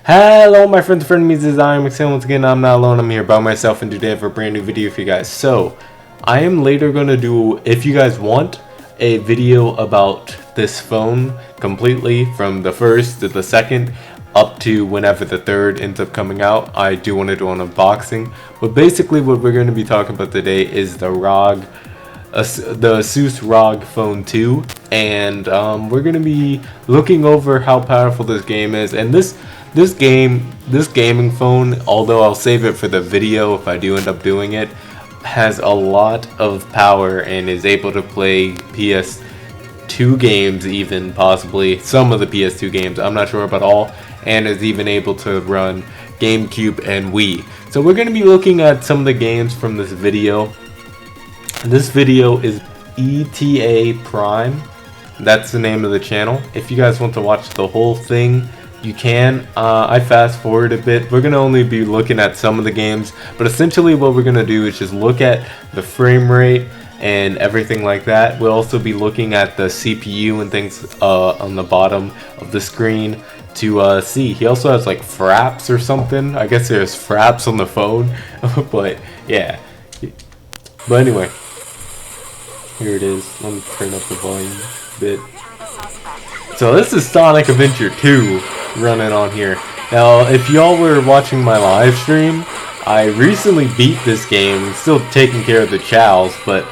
Hello my friends and frenemies, I am Excited once again. I'm not alone, I'm here by myself, and today I have a brand new video for you guys. So, I am later going to do, if you guys want, a video about this phone completely from the first to the second up to whenever the third ends up coming out. I do want to do an unboxing, but basically what we're going to be talking about today is the Asus Rog Phone 2, and we're going to be looking over how powerful this game is. And this gaming phone, although I'll save it for the video if I do end up doing it, has a lot of power and is able to play PS2 games, even possibly some of the PS2 games, I'm not sure about all, and is even able to run GameCube and Wii. So we're going to be looking at some of the games from this video. This video is ETA Prime, that's the name of the channel. If you guys want to watch the whole thing, you can. I fast forward a bit. We're going to only be looking at some of the games, but essentially what we're going to do is just look at the frame rate and everything like that. We'll also be looking at the CPU and things on the bottom of the screen to see. He also has like fraps or something. I guess there's fraps on the phone, but yeah. But anyway, here it is. Let me turn up the volume a bit. So this is Sonic Adventure 2 running on here. Now, if y'all were watching my live stream, I recently beat this game, still taking care of the chows, but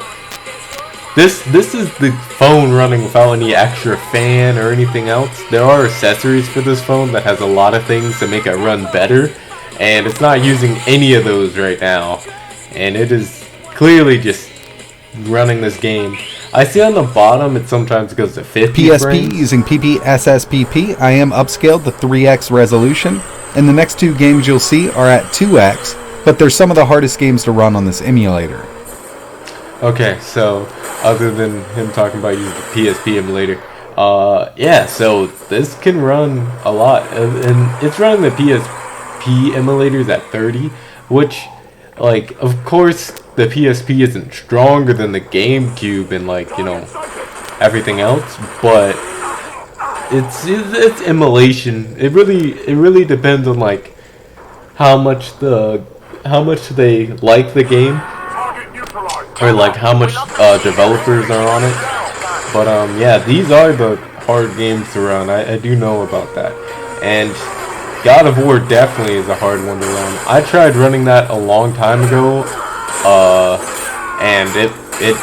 this is the phone running without any extra fan or anything else. There are accessories for this phone that has a lot of things to make it run better, and it's not using any of those right now, and it is clearly just running this game. I see on the bottom it sometimes goes to 50 PSP frames. using PPSSPP. I am upscaled to 3x resolution, and the next two games you'll see are at 2x, but they're some of the hardest games to run on this emulator. Okay, so other than him talking about using the PSP emulator, yeah, so this can run a lot, and it's running the PSP emulators at 30, which, like, of course the PSP isn't stronger than the GameCube and, like, you know, everything else, but it's emulation. It really depends on, like, how much they like the game, or like how much developers are on it. But yeah, these are the hard games to run. I do know about that. And God of War definitely is a hard one to run. I tried running that a long time ago, and it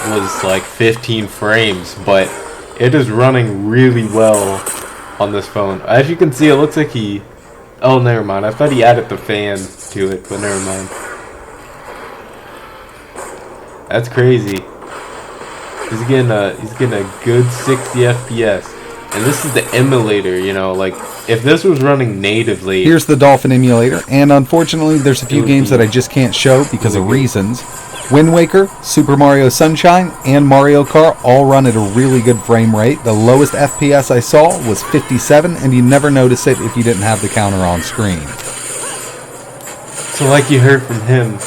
was like 15 frames, but it is running really well on this phone. As you can see, it looks like oh, never mind. I thought he added the fan to it, but never mind. That's crazy. He's getting a good 60 FPS. And this is the emulator, you know, like, if this was running natively... Here's the Dolphin Emulator, and unfortunately there's a few games that I just can't show because of reasons. Wind Waker, Super Mario Sunshine, and Mario Kart all run at a really good frame rate. The lowest FPS I saw was 57, and you never notice it if you didn't have the counter on screen. So like you heard from him,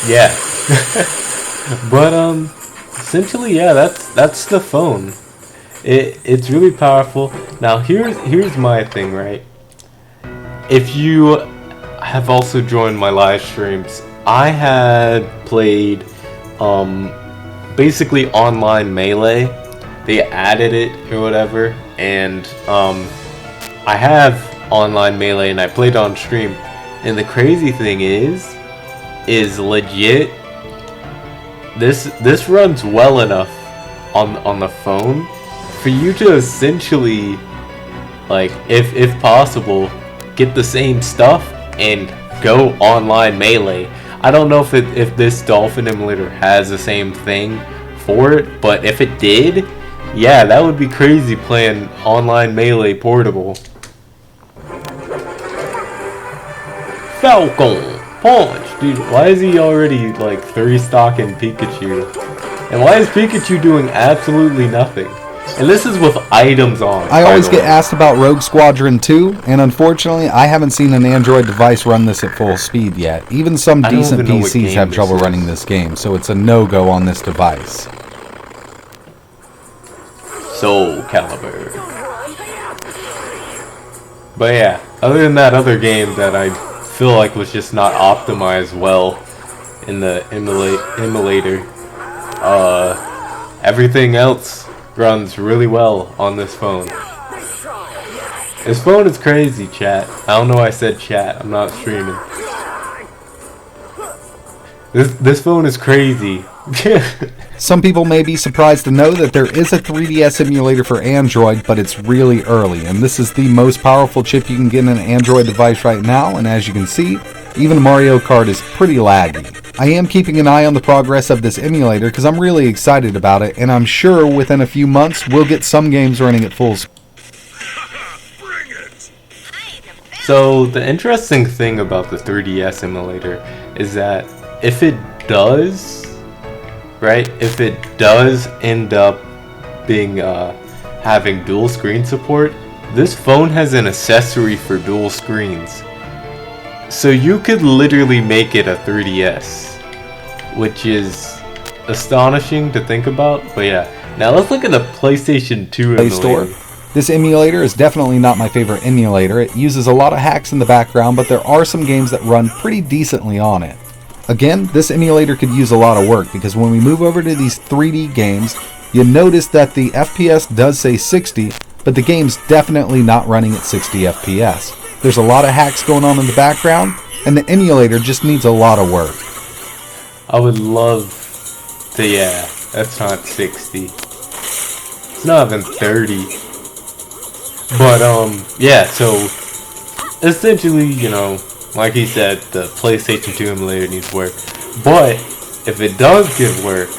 yeah. But, essentially, yeah, that's the phone. It's really powerful. Now, here's my thing, right? If you have also joined my live streams, I had played, basically online Melee. They added it or whatever, and, I have online Melee, and I played on stream. And the crazy thing is legit, this runs well enough on the phone for you to essentially, like, if possible, get the same stuff and go online Melee. I don't know if this Dolphin Emulator has the same thing for it, but if it did, yeah, that would be crazy playing online Melee portable. Falcon Punch, dude. Why is he already like 3-stocking Pikachu? And why is Pikachu doing absolutely nothing? And this is with items on. I always get asked about Rogue Squadron 2, and unfortunately I haven't seen an Android device run this at full speed yet. Even some decent PCs have trouble running this game, so it's a no-go on this device. Soul Calibur. But yeah, other than that other game that I feel like was just not optimized well in the emulator, everything else runs really well on this phone. This phone is crazy, chat. I don't know why I said chat. I'm not streaming. This phone is crazy. Some people may be surprised to know that there is a 3DS emulator for Android, but it's really early, and this is the most powerful chip you can get in an Android device right now, and as you can see, even Mario Kart is pretty laggy. I am keeping an eye on the progress of this emulator because I'm really excited about it, and I'm sure within a few months we'll get some games running at full speed. So the interesting thing about the 3DS emulator is that if it does end up being having dual screen support, this phone has an accessory for dual screens. So you could literally make it a 3DS, which is astonishing to think about. But yeah, now let's look at the PlayStation 2 Play emulator. Store. This emulator is definitely not my favorite emulator. It uses a lot of hacks in the background, but there are some games that run pretty decently on it. Again, this emulator could use a lot of work because when we move over to these 3D games, you notice that the FPS does say 60, but the game's definitely not running at 60 FPS. There's a lot of hacks going on in the background, and the emulator just needs a lot of work. I would love to, yeah, that's not 60. It's not even 30. But, yeah, so, essentially, you know, like he said, the PlayStation 2 emulator needs work. But, if it does give work,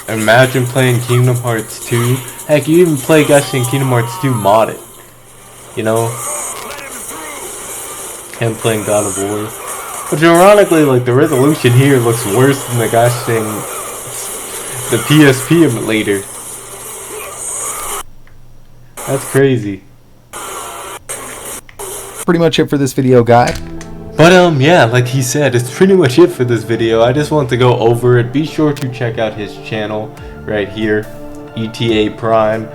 imagine playing Kingdom Hearts 2. Heck, you even play Gushing Kingdom Hearts 2 modded. You know? And playing God of War. Which, ironically, like, the resolution here looks worse than the Gushing, the PSP emulator. That's crazy. Pretty much it for this video, guy. But yeah, like he said, it's pretty much it for this video. I just want to go over it. Be sure to check out his channel right here, ETA Prime.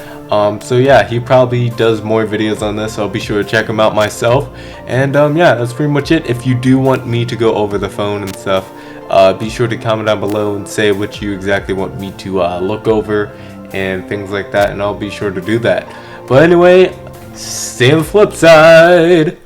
So yeah, he probably does more videos on this, so I'll be sure to check him out myself. And yeah, that's pretty much it. If you do want me to go over the phone and stuff, be sure to comment down below and say what you exactly want me to look over and things like that, and I'll be sure to do that. But anyway, see you on the flip side.